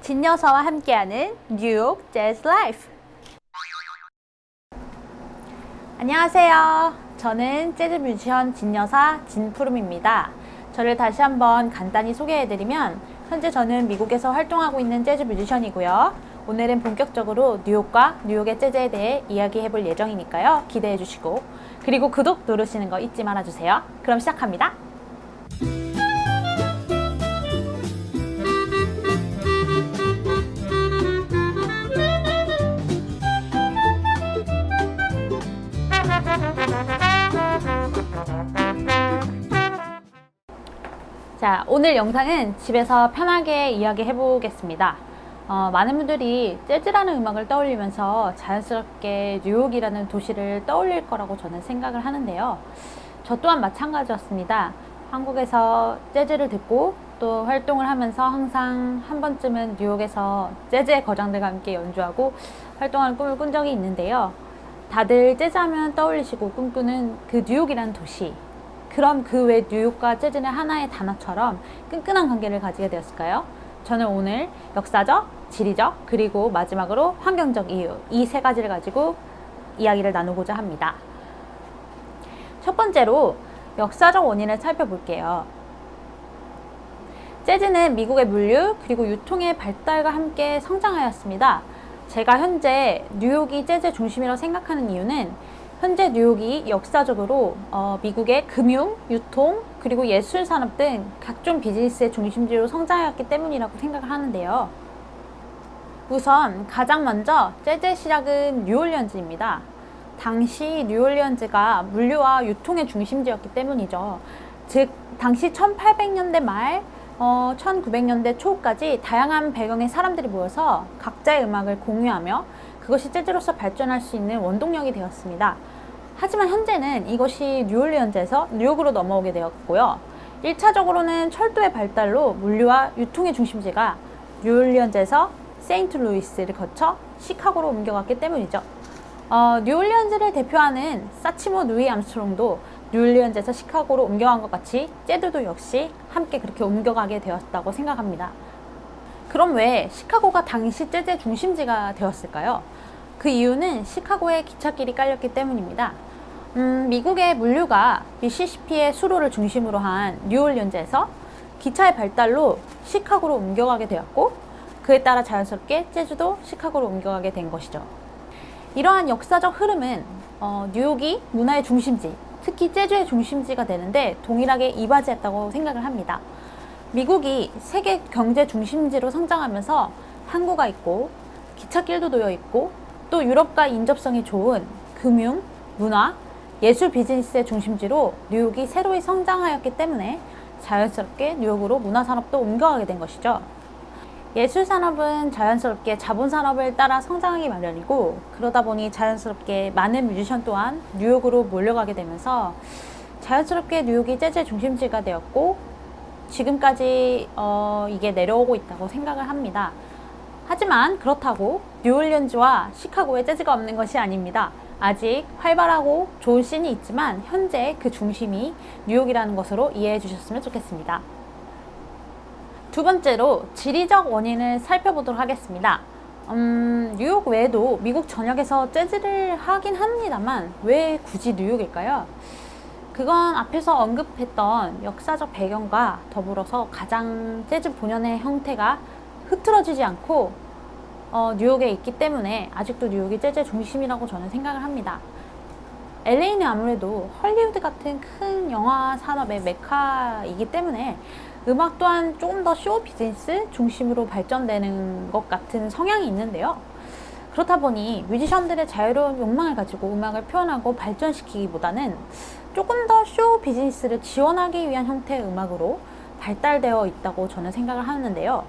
진여사와 함께하는 뉴욕 재즈 라이프. 안녕하세요. 저는 재즈 뮤지션 진여사 진푸름입니다. 저를 다시 한번 간단히 소개해드리면, 현재 저는 미국에서 활동하고 있는 재즈 뮤지션이고요. 오늘은 본격적으로 뉴욕과 뉴욕의 재즈에 대해 이야기해볼 예정이니까요. 기대해주시고, 그리고 구독 누르시는 거 잊지 말아주세요. 그럼 시작합니다. 자, 오늘 영상은 집에서 편하게 이야기해 보겠습니다. 많은 분들이 재즈라는 음악을 떠올리면서 자연스럽게 뉴욕이라는 도시를 떠올릴 거라고 저는 생각을 하는데요. 저 또한 마찬가지였습니다. 한국에서 재즈를 듣고 또 활동을 하면서 항상 한 번쯤은 뉴욕에서 재즈의 거장들과 함께 연주하고 활동하는 꿈을 꾼 적이 있는데요. 다들 재즈하면 떠올리시고 꿈꾸는 그 뉴욕이라는 도시, 그럼 그 외 뉴욕과 재즈는 하나의 단어처럼 끈끈한 관계를 가지게 되었을까요? 저는 오늘 역사적, 지리적, 그리고 마지막으로 환경적 이유, 이 세 가지를 가지고 이야기를 나누고자 합니다. 첫 번째로 역사적 원인을 살펴볼게요. 재즈는 미국의 물류 그리고 유통의 발달과 함께 성장하였습니다. 제가 현재 뉴욕이 재즈 중심이라고 생각하는 이유는 현재 뉴욕이 역사적으로 미국의 금융, 유통, 그리고 예술 산업 등 각종 비즈니스의 중심지로 성장하였기 때문이라고 생각을 하는데요. 우선 가장 먼저 재즈의 시작은 뉴올리언즈입니다. 당시 뉴올리언즈가 물류와 유통의 중심지였기 때문이죠. 즉 당시 1800년대 말 1900년대 초까지 다양한 배경의 사람들이 모여서 각자의 음악을 공유하며 그것이 재즈로서 발전할 수 있는 원동력이 되었습니다. 하지만 현재는 이것이 뉴올리언즈에서 뉴욕으로 넘어오게 되었고요. 1차적으로는 철도의 발달로 물류와 유통의 중심지가 뉴올리언즈에서 세인트루이스를 거쳐 시카고로 옮겨갔기 때문이죠. 뉴올리언즈를 대표하는 사치모 누이 암스트롱도 뉴올리언즈에서 시카고로 옮겨간 것 같이 재즈도 역시 함께 그렇게 옮겨가게 되었다고 생각합니다. 그럼 왜 시카고가 당시 재즈의 중심지가 되었을까요? 그 이유는 시카고에 기찻길이 깔렸기 때문입니다. 미국의 물류가 미시시피의 수로를 중심으로 한 뉴올리언즈에서 기차의 발달로 시카고로 옮겨가게 되었고, 그에 따라 자연스럽게 재즈도 시카고로 옮겨가게 된 것이죠. 이러한 역사적 흐름은 뉴욕이 문화의 중심지, 특히 재즈의 중심지가 되는데 동일하게 이바지했다고 생각을 합니다. 미국이 세계 경제 중심지로 성장하면서 항구가 있고 기찻길도 놓여 있고 또 유럽과 인접성이 좋은 금융, 문화, 예술 비즈니스의 중심지로 뉴욕이 새로이 성장하였기 때문에 자연스럽게 뉴욕으로 문화산업도 옮겨가게 된 것이죠. 예술산업은 자연스럽게 자본산업을 따라 성장하기 마련이고, 그러다 보니 자연스럽게 많은 뮤지션 또한 뉴욕으로 몰려가게 되면서 자연스럽게 뉴욕이 재즈의 중심지가 되었고, 지금까지 이게 내려오고 있다고 생각을 합니다. 하지만 그렇다고 뉴올리언즈와 시카고에 재즈가 없는 것이 아닙니다. 아직 활발하고 좋은 씬이 있지만 현재 그 중심이 뉴욕이라는 것으로 이해해 주셨으면 좋겠습니다. 두 번째로 지리적 원인을 살펴보도록 하겠습니다. 뉴욕 외에도 미국 전역에서 재즈를 하긴 합니다만 왜 굳이 뉴욕일까요? 그건 앞에서 언급했던 역사적 배경과 더불어서 가장 재즈 본연의 형태가 흐트러지지 않고 뉴욕에 있기 때문에 아직도 뉴욕이 재즈의 중심이라고 저는 생각을 합니다. LA는 아무래도 헐리우드 같은 큰 영화 산업의 메카이기 때문에 음악 또한 조금 더 쇼 비즈니스 중심으로 발전되는 것 같은 성향이 있는데요. 그렇다 보니 뮤지션들의 자유로운 욕망을 가지고 음악을 표현하고 발전시키기보다는 조금 더 쇼 비즈니스를 지원하기 위한 형태의 음악으로 발달되어 있다고 저는 생각을 하는데요.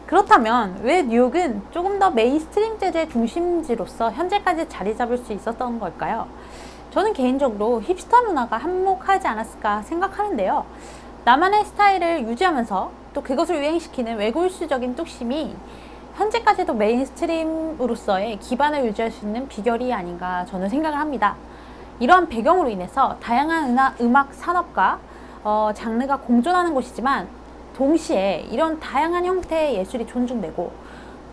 그렇다면 왜 뉴욕은 조금 더 메인스트림 재즈의 중심지로서 현재까지 자리 잡을 수 있었던 걸까요? 저는 개인적으로 힙스터 문화가 한몫하지 않았을까 생각하는데요. 나만의 스타일을 유지하면서 또 그것을 유행시키는 외골수적인 뚝심이 현재까지도 메인스트림으로서의 기반을 유지할 수 있는 비결이 아닌가 저는 생각을 합니다. 이러한 배경으로 인해서 다양한 음악 산업과 장르가 공존하는 곳이지만 동시에 이런 다양한 형태의 예술이 존중되고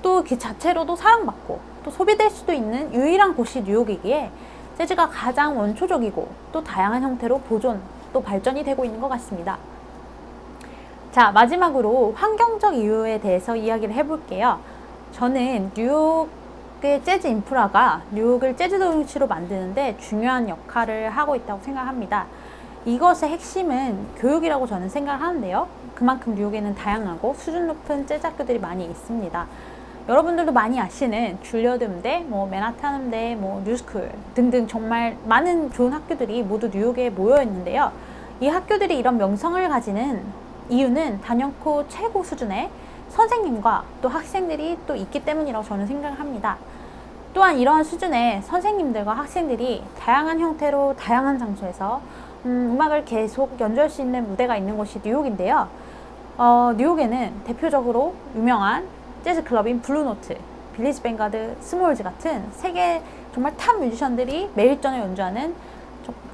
또 그 자체로도 사랑받고 또 소비될 수도 있는 유일한 곳이 뉴욕이기에 재즈가 가장 원초적이고 또 다양한 형태로 보존 또 발전이 되고 있는 것 같습니다. 자, 마지막으로 환경적 이유에 대해서 이야기를 해볼게요. 저는 뉴욕의 재즈 인프라가 뉴욕을 재즈 도시로 만드는데 중요한 역할을 하고 있다고 생각합니다. 이것의 핵심은 교육이라고 저는 생각을 하는데요. 그만큼 뉴욕에는 다양하고 수준 높은 재즈 학교들이 많이 있습니다. 여러분들도 많이 아시는 줄리어드 음대, 맨하탄 음대, 뉴스쿨 등등 정말 많은 좋은 학교들이 모두 뉴욕에 모여 있는데요. 이 학교들이 이런 명성을 가지는 이유는 단연코 최고 수준의 선생님과 또 학생들이 또 있기 때문이라고 저는 생각을 합니다. 또한 이러한 수준의 선생님들과 학생들이 다양한 형태로 다양한 장소에서 음악을 계속 연주할 수 있는 무대가 있는 곳이 뉴욕인데요. 뉴욕에는 대표적으로 유명한 재즈 클럽인 블루노트, 빌리지 뱅가드, 스몰즈 같은 세계 정말 탑 뮤지션들이 매일 저녁 연주하는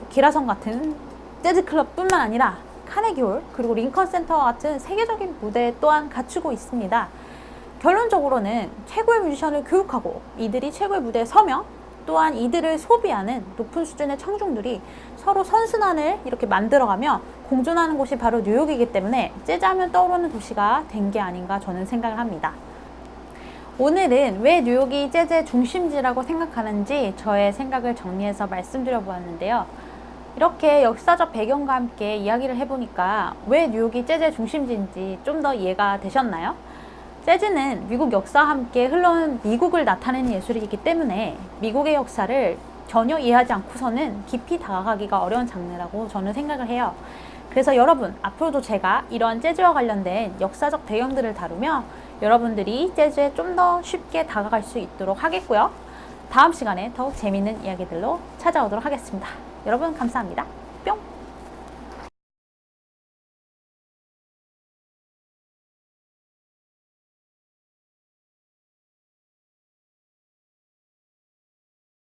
기라성 같은 재즈 클럽뿐만 아니라 카네기홀 그리고 링컨 센터와 같은 세계적인 무대 또한 갖추고 있습니다. 결론적으로는 최고의 뮤지션을 교육하고 이들이 최고의 무대에 서며 또한 이들을 소비하는 높은 수준의 청중들이 서로 선순환을 이렇게 만들어가며 공존하는 곳이 바로 뉴욕이기 때문에 재즈하면 떠오르는 도시가 된 게 아닌가 저는 생각을 합니다. 오늘은 왜 뉴욕이 재즈의 중심지라고 생각하는지 저의 생각을 정리해서 말씀드려 보았는데요. 이렇게 역사적 배경과 함께 이야기를 해보니까 왜 뉴욕이 재즈의 중심지인지 좀 더 이해가 되셨나요? 재즈는 미국 역사와 함께 흘러온 미국을 나타내는 예술이기 때문에 미국의 역사를 전혀 이해하지 않고서는 깊이 다가가기가 어려운 장르라고 저는 생각을 해요. 그래서 여러분, 앞으로도 제가 이러한 재즈와 관련된 역사적 배경들을 다루며 여러분들이 재즈에 좀 더 쉽게 다가갈 수 있도록 하겠고요. 다음 시간에 더욱 재미있는 이야기들로 찾아오도록 하겠습니다. 여러분 감사합니다. 뿅!